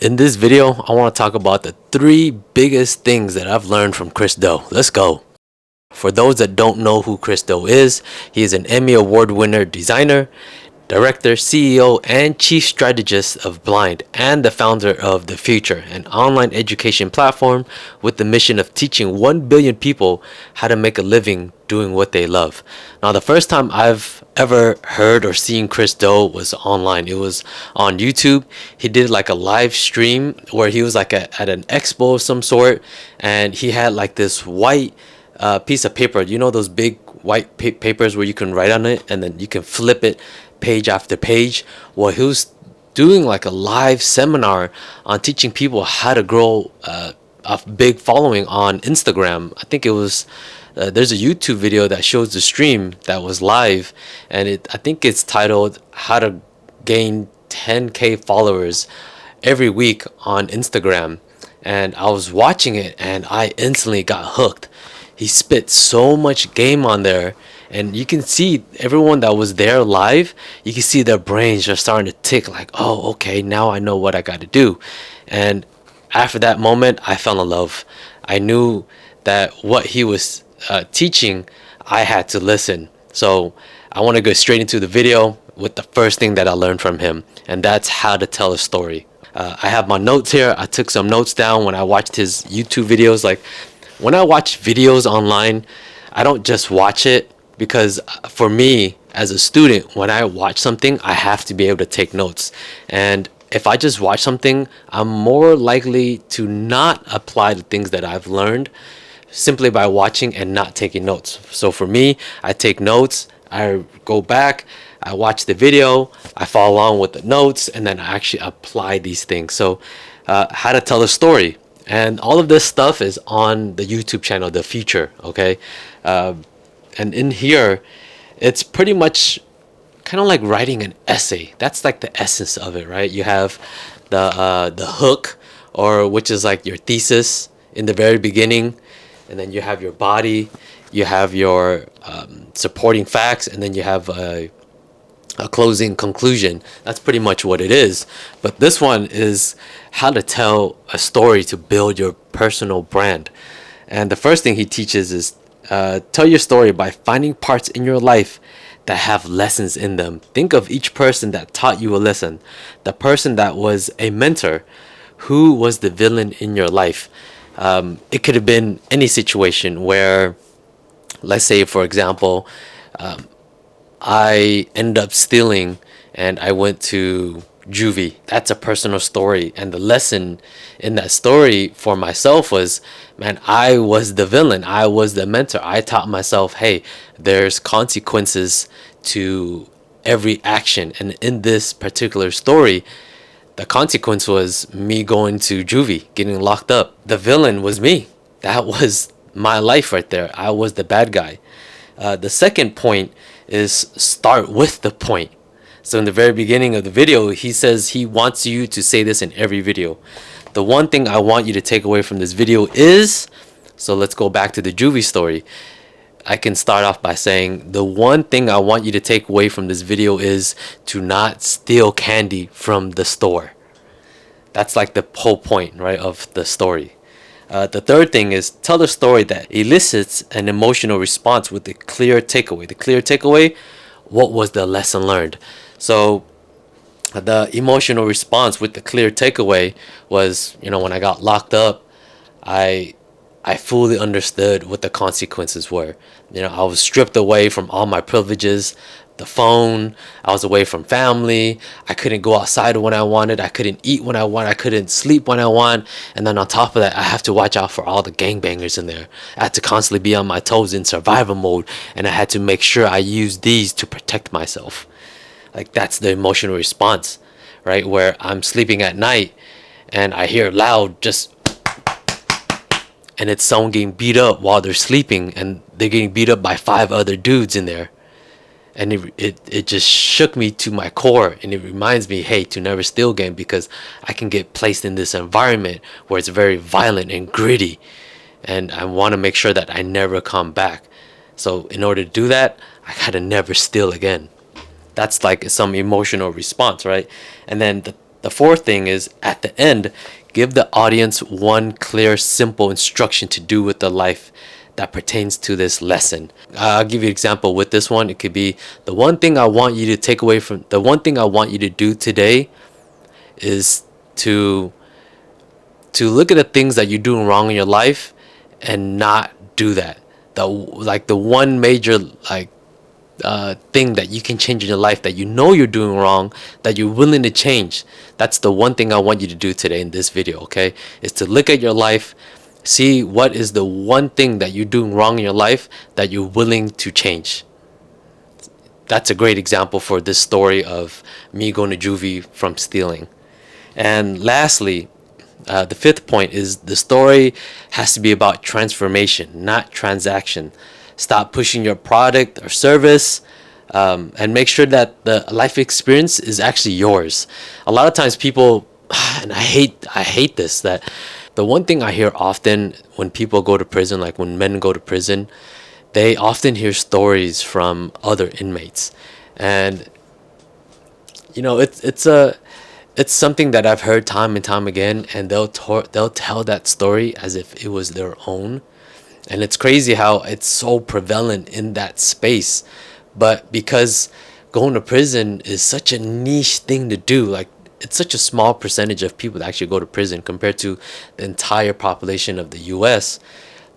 In this video, I want to talk about the three biggest things that I've learned from Chris Do. Let's go. For those that don't know who Chris Do is, he is an Emmy Award winner designer, director, CEO, and chief strategist of Blind, and the founder of The Futur, an online education platform with the mission of teaching 1 billion people how to make a living doing what they love. Now, the first time I've ever heard or seen Chris Do was online. It was on YouTube. He did like a live stream where he was like at an expo of some sort, and he had like this white piece of paper. You know those big white papers where you can write on it and then you can flip it page after page. Well, he was doing like a live seminar on teaching people how to grow a big following on Instagram. I think it was there's a YouTube video that shows the stream that was live, and I think it's titled "How to Gain 10K Followers Every Week on Instagram." And I was watching it and I instantly got hooked. He spit so much game on there, and you can see everyone that was there live, you can see their brains are starting to tick like, oh, okay, now I know what I got to do. And after that moment, I fell in love. I knew that what he was teaching, I had to listen. So I want to go straight into the video with the first thing that I learned from him, and that's how to tell a story. I have my notes here. I took some notes down when I watched his YouTube videos. Like, when I watch videos online, I don't just watch it, because for me as a student, when I watch something, I have to be able to take notes. And if I just watch something, I'm more likely to not apply the things that I've learned simply by watching and not taking notes. So for me, I take notes, I go back, I watch the video, I follow along with the notes, and then I actually apply these things. So how to tell a story. And all of this stuff is on the YouTube channel, The Futur, okay? And in here, it's pretty much kind of like writing an essay. That's like the essence of it, right? You have the hook, or which is like your thesis in the very beginning, and then you have your body, you have your supporting facts, and then you have a closing conclusion. That's pretty much what it is. But this one is how to tell a story to build your personal brand. And the first thing he teaches is tell your story by finding parts in your life that have lessons in them. Think of each person that taught you a lesson. The person that was a mentor. Who was the villain in your life? It could have been any situation where, let's say for example, I ended up stealing and I went to juvie. That's a personal story. And the lesson in that story for myself was, man, I was the villain. I was the mentor. I taught myself, hey, there's consequences to every action. And in this particular story, the consequence was me going to juvie, getting locked up. The villain was me. That was my life right there. I was the bad guy. The second point is start with the point. So in the very beginning of the video, he says he wants you to say this in every video. The one thing I want you to take away from this video is, so let's go back to the juvie story. I can start off by saying the one thing I want you to take away from this video is to not steal candy from the store. That's like the whole point, right, of the story. The third thing is tell a story that elicits an emotional response with a clear takeaway. The clear takeaway, what was the lesson learned? So the emotional response with the clear takeaway was, when I got locked up, I fully understood what the consequences were. I was stripped away from all my privileges, the phone, I was away from family, I couldn't go outside when I wanted, I couldn't eat when I want, I couldn't sleep when I want, and then on top of that, I have to watch out for all the gangbangers in there. I had to constantly be on my toes in survival mode, and I had to make sure I use these to protect myself. Like, that's the emotional response, right? Where I'm sleeping at night and I hear loud just, and it's someone getting beat up while they're sleeping, and they're getting beat up by 5 other dudes in there. And it just shook me to my core, and it reminds me, hey, to never steal again, because I can get placed in this environment where it's very violent and gritty, and I want to make sure that I never come back. So in order to do that, I gotta never steal again. That's like some emotional response, right? And then The fourth thing is, at the end, give the audience one clear, simple instruction to do with the life that pertains to this lesson. I'll give you an example with this one. It could be, the one thing I want you to take away from, the one thing I want you to do today is to look at the things that you're doing wrong in your life and not do that. The one major thing that you can change in your life that you know you're doing wrong, that you're willing to change. That's the one thing I want you to do today in this video, okay? Is to look at your life, see what is the one thing that you're doing wrong in your life that you're willing to change. That's a great example for this story of me going to juvie from stealing. And lastly, the fifth point is, the story has to be about transformation, not transaction. Stop pushing your product or service, and make sure that the life experience is actually yours. A lot of times people, and I hate this, that the one thing I hear often when people go to prison, like when men go to prison, they often hear stories from other inmates. And it's something that I've heard time and time again, and they'll tell that story as if it was their own. And it's crazy how it's so prevalent in that space. But because going to prison is such a niche thing to do, like, it's such a small percentage of people that actually go to prison compared to the entire population of the US,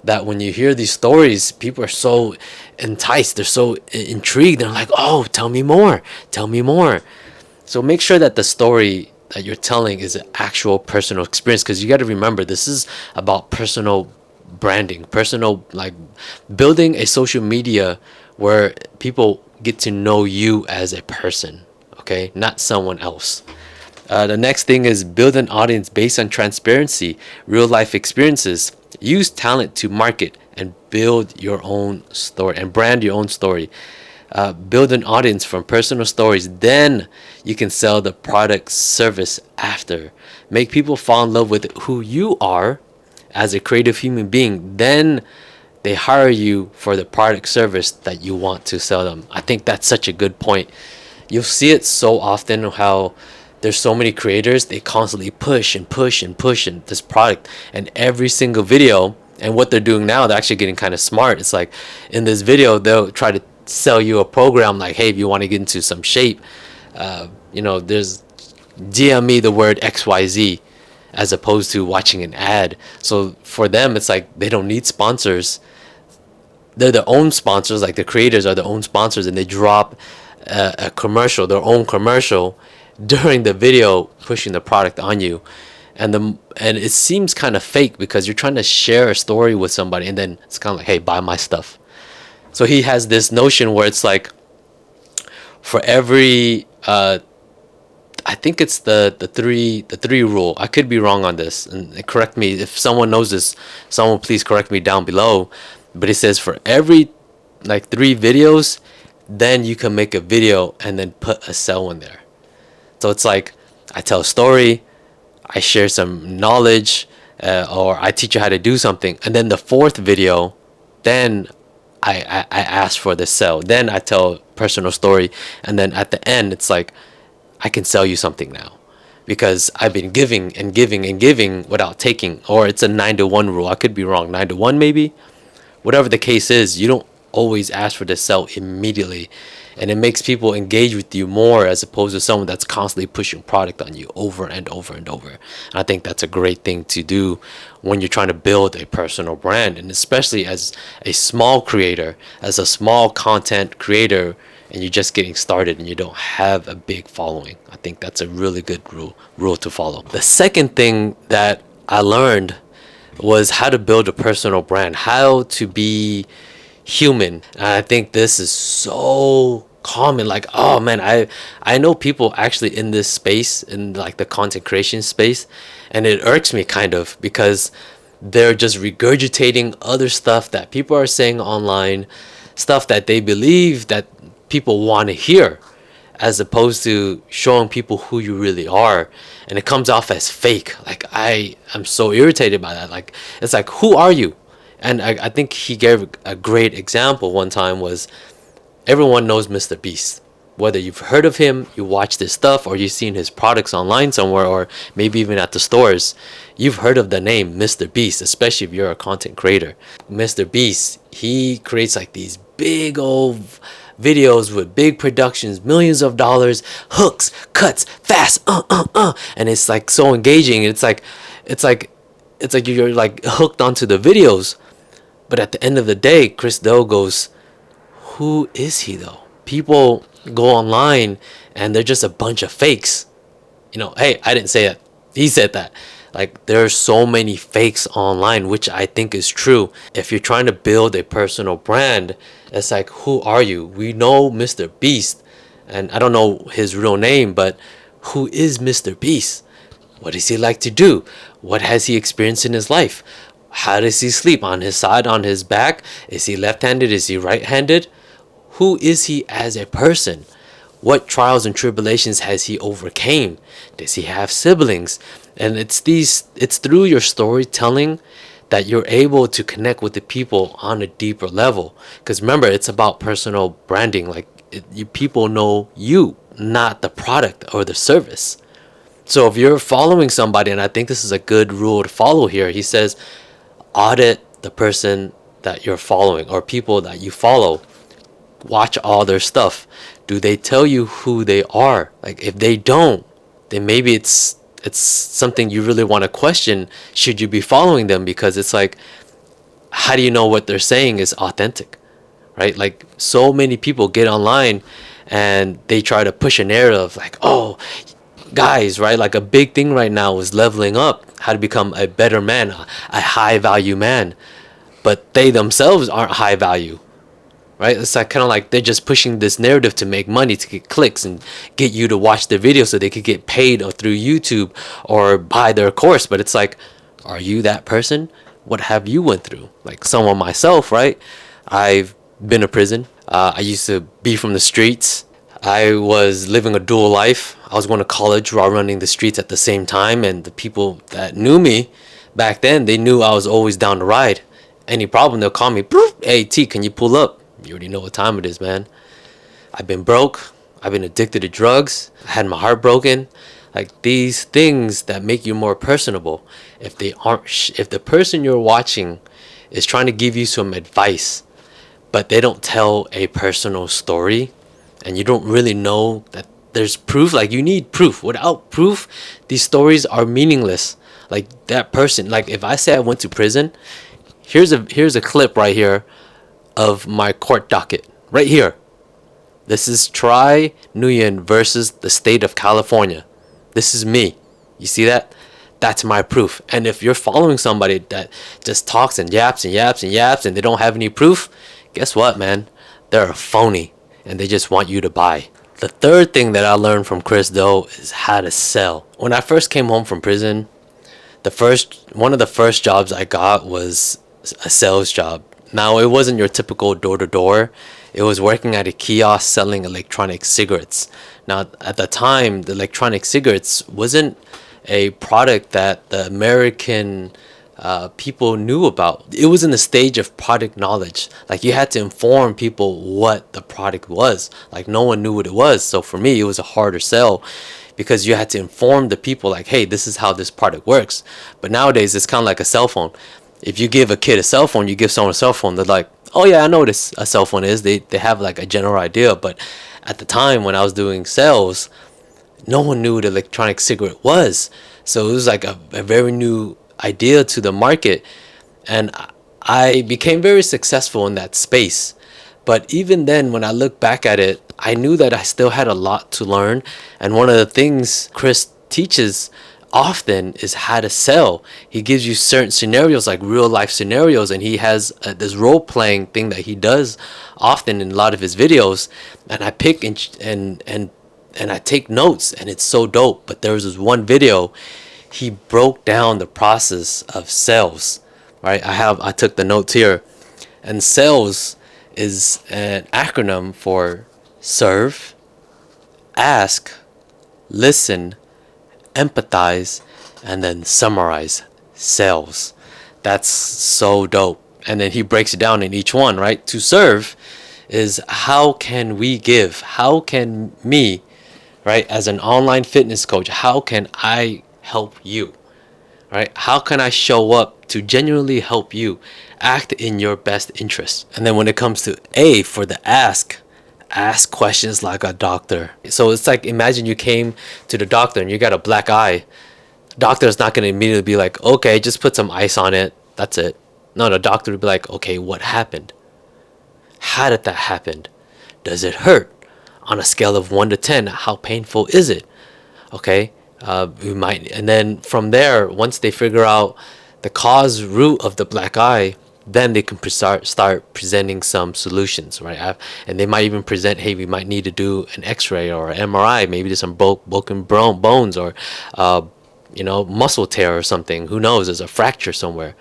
that when you hear these stories, people are so enticed, they're so intrigued, they're like, oh, tell me more, tell me more. So make sure that the story that you're telling is an actual personal experience, because you got to remember, this is about personal branding, personal, like, building a social media where people get to know you as a person, okay, not someone else. The next thing is, build an audience based on transparency, real life experiences. Use talent to market and build your own story and brand your own story. Build an audience from personal stories, then you can sell the product service after. Make people fall in love with who you are as a creative human being, then they hire you for the product service that you want to sell them. I think that's such a good point. You'll see it so often how there's so many creators, they constantly push and push and push in this product, and every single video, and what they're doing now, they're actually getting kind of smart. It's like, in this video they'll try to sell you a program, like, hey, if you want to get into some shape, there's DM me the word XYZ, as opposed to watching an ad. So for them, it's like they don't need sponsors. They're their own sponsors, like the creators are their own sponsors, and they drop a commercial, their own commercial, during the video, pushing the product on you. And it seems kind of fake, because you're trying to share a story with somebody, and then it's kind of like, hey, buy my stuff. So he has this notion where it's like, for every I think it's the three rule. I could be wrong on this, and correct me if someone knows this. Someone please correct me down below. But it says, for every 3 videos, then you can make a video and then put a sell in there. So it's like, I tell a story, I share some knowledge, or I teach you how to do something, and then the 4th video, then I ask for the sell. Then I tell a personal story, and then at the end, it's like, I can sell you something now, because I've been giving and giving and giving without taking. Or it's a 9-to-1 rule. I could be wrong. 9-to-1 maybe. Whatever the case is, you don't always ask for the sell immediately, and it makes people engage with you more, as opposed to someone that's constantly pushing product on you over and over and over. And I think that's a great thing to do when you're trying to build a personal brand, and especially as a small creator, as a small content creator, and you're just getting started and you don't have a big following. I think that's a really good rule to follow. The second thing that I learned was how to build a personal brand, how to be human. And I think this is so common. Like, oh man, I know people actually in this space, in like the content creation space, and it irks me kind of, because they're just regurgitating other stuff that people are saying online, stuff that they believe that people want to hear, as opposed to showing people who you really are. And it comes off as fake. Like, I'm so irritated by that. Like, it's like, who are you? And I think he gave a great example one time, was everyone knows Mr. Beast. Whether you've heard of him, you watched his stuff, or you've seen his products online somewhere, or maybe even at the stores, you've heard of the name Mr. Beast, especially if you're a content creator. Mr. Beast, he creates like these big old videos with big productions, millions of dollars, hooks, cuts, fast, and it's like so engaging. It's like you're like hooked onto the videos. But at the end of the day, Chris Do goes, who is he though? People go online and they're just a bunch of fakes. Hey, I didn't say that. He said that. Like, there are so many fakes online, which I think is true. If you're trying to build a personal brand, it's like, who are you? We know Mr. Beast, and I don't know his real name, but who is Mr. Beast? What does he like to do? What has he experienced in his life? How does he sleep? On his side, on his back? Is he left-handed? Is he right-handed? Who is he as a person? What trials and tribulations has he overcame? Does he have siblings? And it's through your storytelling that you're able to connect with the people on a deeper level. Because remember, it's about personal branding. Like, people know you, not the product or the service. So if you're following somebody, and I think this is a good rule to follow here, he says, audit the person that you're following or people that you follow. Watch all their stuff. Do they tell you who they are? Like, if they don't, then maybe it's something you really want to question. Should you be following them? Because it's like, how do you know what they're saying is authentic, right? Like, so many people get online and they try to push a narrative like, oh, guys, right? Like, a big thing right now is leveling up, how to become a better man, a high value man. But they themselves aren't high value, right? It's like kind of like they're just pushing this narrative to make money, to get clicks and get you to watch their video so they could get paid or through YouTube or buy their course. But it's like, are you that person? What have you went through? Like, someone myself, right? I've been to prison. I used to be from the streets. I was living a dual life. I was going to college while running the streets at the same time, and the people that knew me back then, they knew I was always down to ride. Any problem, they'll call me, hey T, can you pull up? You already know what time it is, man. I've been broke. I've been addicted to drugs. I had my heart broken. Like, these things that make you more personable. If the person you're watching is trying to give you some advice, but they don't tell a personal story, and you don't really know that there's proof, like, you need proof. Without proof, these stories are meaningless. Like, that person, like, if I say I went to prison, here's a clip right here of my court docket right here. This is Tri Nguyen versus the state of California. This is me. You see that? That's my proof. And if you're following somebody that just talks and yaps and yaps and yaps and they don't have any proof, guess what, man? They're a phony and they just want you to buy. The third thing that I learned from Chris Do is how to sell. When I first came home from prison, one of the first jobs I got was a sales job. Now, it wasn't your typical door-to-door. It was working at a kiosk selling electronic cigarettes. Now, at the time, the electronic cigarettes wasn't a product that the American people knew about. It was in the stage of product knowledge. Like, you had to inform people what the product was. Like, no one knew what it was. So for me, it was a harder sell because you had to inform the people like, hey, this is how this product works. But nowadays, it's kind of like a cell phone. If you give a kid a cell phone, you give someone a cell phone, they're like, oh yeah, I know what a cell phone is. They have like a general idea. But at the time when I was doing sales, no one knew what electronic cigarette was. So it was like a very new idea to the market. And I became very successful in that space. But even then, when I look back at it, I knew that I still had a lot to learn. And one of the things Chris teaches often is how to sell. He gives you certain scenarios, like real life scenarios, and he has this role playing thing that he does often in a lot of his videos. And I pick and I take notes, and it's so dope. But there was this one video, he broke down the process of sales. Right, I took the notes here, and sales is an acronym for serve, ask, listen, empathize, and then summarize. Sales. That's so dope. And then he breaks it down in each one, right? To serve is how can we give? How can me, right, as an online fitness coach, how can I help you? Right? How can I show up to genuinely help you act in your best interest? And then when it comes to A for the ask questions like a doctor. So it's like, imagine you came to the doctor and you got a black eye. Doctor's not going to immediately be like, okay, just put some ice on it. That's it. No, the doctor would be like, okay, what happened? How did that happen? Does it hurt? On a scale of 1 to 10, how painful is it? Okay, we might, and then from there, once they figure out the cause root of the black eye, then they can start presenting some solutions, right? And they might even present, hey, we might need to do an X-ray or an MRI. Maybe there's some broken bones, or muscle tear or something. Who knows? There's a fracture somewhere.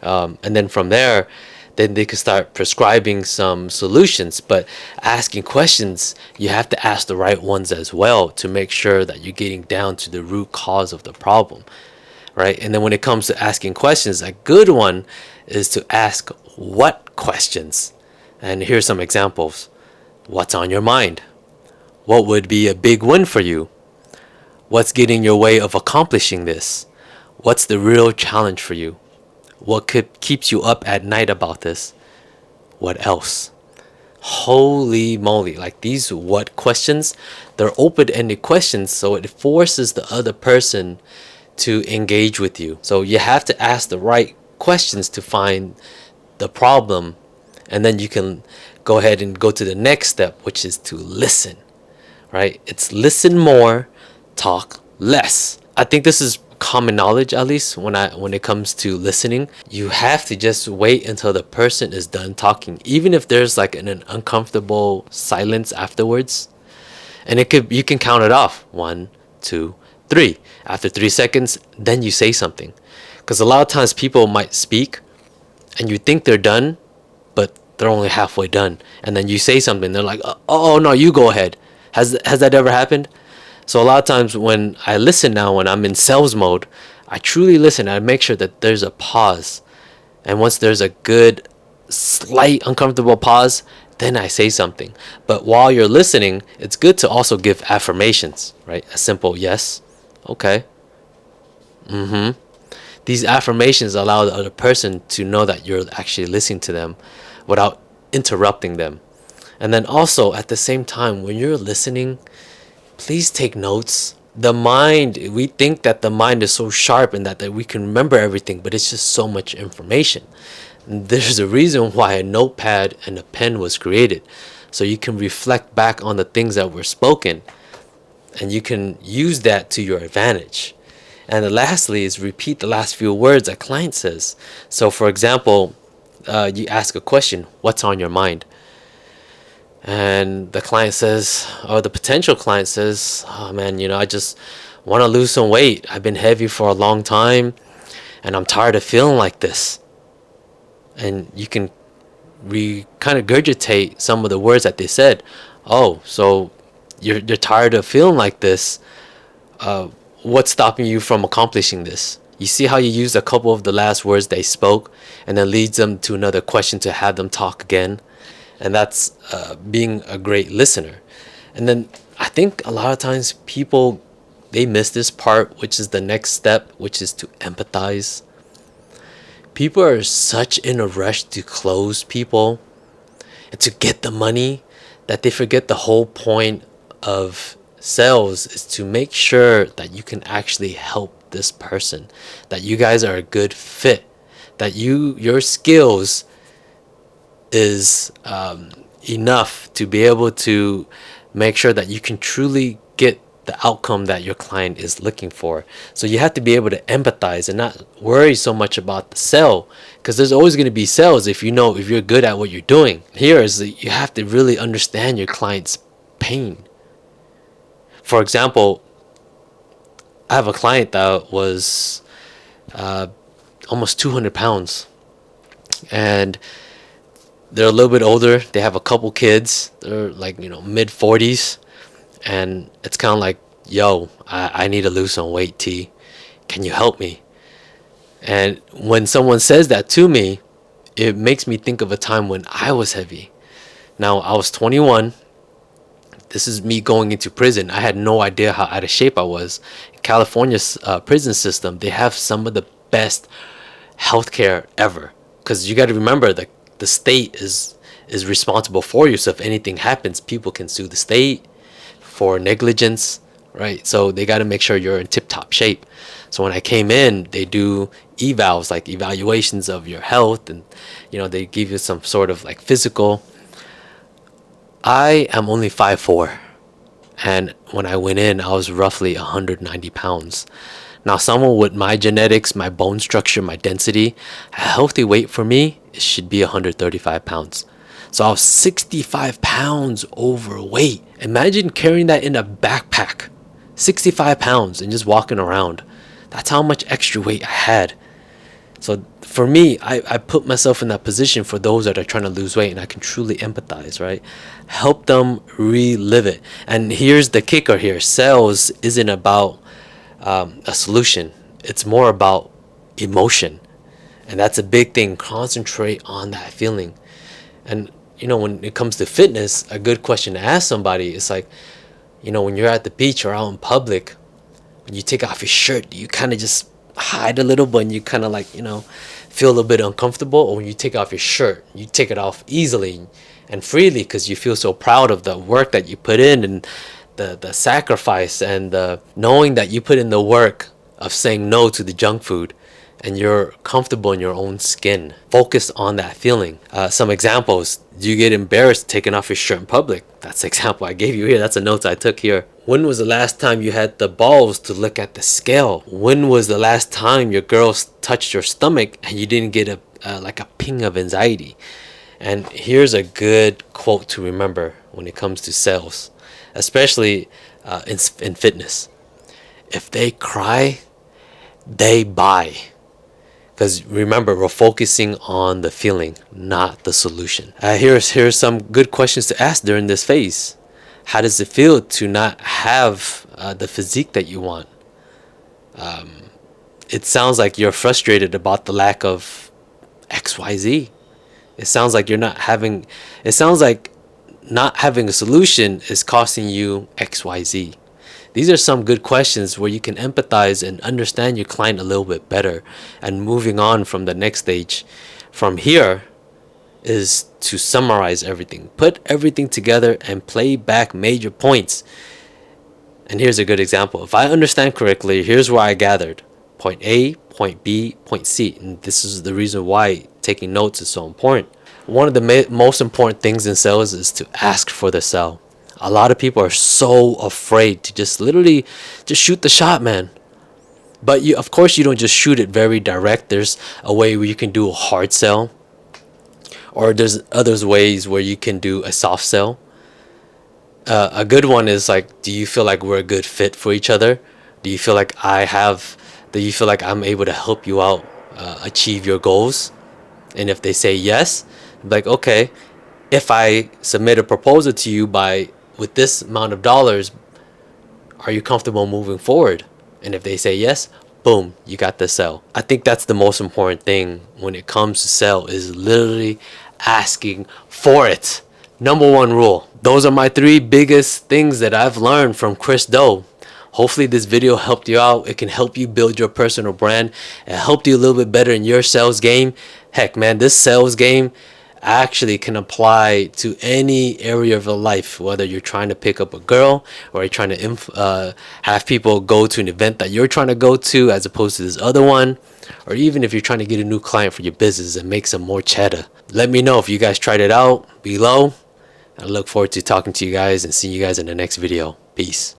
And then from there, then they could start prescribing some solutions. But asking questions, you have to ask the right ones as well to make sure that you're getting down to the root cause of the problem, right? And then when it comes to asking questions, a good one is to ask what questions. And here's some examples. What's on your mind? What would be a big win for you? What's getting in your way of accomplishing this? What's the real challenge for you? What keeps you up at night about this? What else? Holy moly, like these what questions, they're open-ended questions, so it forces the other person to engage with you. So you have to ask the right questions to find the problem, and then you can go ahead and go to the next step, which is to listen, right? It's listen more, talk less. I think this is common knowledge, at least when it comes to listening. You have to just wait until the person is done talking, even if there's like an uncomfortable silence afterwards. And you can count it off, 1, 2, 3. After 3 seconds, then you say something, because a lot of times people might speak and you think they're done, but they're only halfway done, and then you say something, they're like, oh no, you go ahead. Has that ever happened? So a lot of times when I listen now, when I'm in sales mode, I truly listen. I make sure that there's a pause. And once there's a good, slight, uncomfortable pause, then I say something. But while you're listening, it's good to also give affirmations, right? A simple yes, okay, mm-hmm. These affirmations allow the other person to know that you're actually listening to them without interrupting them. And then also at the same time, when you're listening, please take notes. The mind, we think that the mind is so sharp and that we can remember everything, but it's just so much information. And there's a reason why a notepad and a pen was created, so you can reflect back on the things that were spoken, and you can use that to your advantage. And then lastly is repeat the last few words a client says. So for example, you ask a question, what's on your mind? And the client says, or the potential client says, oh man, I just want to lose some weight. I've been heavy for a long time and I'm tired of feeling like this. And you can kind of regurgitate some of the words that they said. Oh, so you're tired of feeling like this. What's stopping you from accomplishing this? You see how you use a couple of the last words they spoke and then leads them to another question to have them talk again. And that's being a great listener. And then I think a lot of times people, they miss this part, which is the next step, which is to empathize. People are such in a rush to close people and to get the money that they forget the whole point of sales is to make sure that you can actually help this person, that you guys are a good fit, that your skills is enough to be able to make sure that you can truly get the outcome that your client is looking for. So you have to be able to empathize and not worry so much about the sale, because there's always going to be sales if you're good at what you're doing. Here is you have to really understand your client's pain. For example, I have a client that was almost 200 pounds, and they're a little bit older. They have a couple kids. They're like, mid 40s. And it's kind of like, yo, I need to lose some weight, T. Can you help me? And when someone says that to me, it makes me think of a time when I was heavy. Now, I was 21. This is me going into prison. I had no idea how out of shape I was. California's prison system, they have some of the best healthcare ever. Because you got to remember that the state is responsible for you. So if anything happens, people can sue the state for negligence, right? So they got to make sure you're in tip-top shape. So when I came in, they do evals, like evaluations of your health, and they give you some sort of like physical. I am only 5'4", and when I went in, I was roughly 190 pounds. Now, someone with my genetics, my bone structure, my density, a healthy weight for me, it should be 135 pounds. So I was 65 pounds overweight. Imagine carrying that in a backpack, 65 pounds, and just walking around. That's how much extra weight I had. So for me, I put myself in that position for those that are trying to lose weight, and I can truly empathize, right? Help them relive it. And here's the kicker here. Sales isn't about a solution. It's more about emotion. And that's a big thing. Concentrate on that feeling. And, when it comes to fitness, a good question to ask somebody is like, when you're at the beach or out in public, when you take off your shirt, do you kind of just hide a little bit and you kind of like, feel a little bit uncomfortable? Or when you take off your shirt, you take it off easily and freely because you feel so proud of the work that you put in and the sacrifice and the knowing that you put in the work of saying no to the junk food and you're comfortable in your own skin. Focus on that feeling. Some examples. Do you get embarrassed taking off your shirt in public? That's the example I gave you here. That's a note I took here. When was the last time you had the balls to look at the scale? When was the last time your girl touched your stomach and you didn't get a ping of anxiety? And here's a good quote to remember when it comes to sales, especially in fitness. If they cry, they buy. Because remember, we're focusing on the feeling, not the solution. Here's some good questions to ask during this phase. How does it feel to not have the physique that you want? It sounds like you're frustrated about the lack of XYZ. It sounds like not having a solution is costing you XYZ. These are some good questions where you can empathize and understand your client a little bit better. And moving on from the next stage from here is to summarize everything. Put everything together and play back major points. And here's a good example. If I understand correctly, here's where I gathered. Point A, point B, point C. And this is the reason why taking notes is so important. One of the most important things in sales is to ask for the sell. A lot of people are so afraid to just literally just shoot the shot, man. But of course, you don't just shoot it very direct. There's a way where you can do a hard sell, or there's other ways where you can do a soft sell. A good one is like, do you feel like we're a good fit for each other? Do you feel like I'm able to help you out achieve your goals? And if they say yes, like, okay, if I submit a proposal to you with this amount of dollars, are you comfortable moving forward? And if they say yes, boom, you got the sell. I think that's the most important thing when it comes to sell, is literally asking for it. Number one rule. Those are my 3 biggest things that I've learned from Chris Do. Hopefully this video helped you out. It can help you build your personal brand. It helped you a little bit better in your sales game. Heck, man, this sales game actually can apply to any area of your life, whether you're trying to pick up a girl or you're trying to have people go to an event that you're trying to go to as opposed to this other one, or even if you're trying to get a new client for your business and make some more cheddar. Let me know if you guys tried it out below. I look forward to talking to you guys and seeing you guys in the next video. Peace.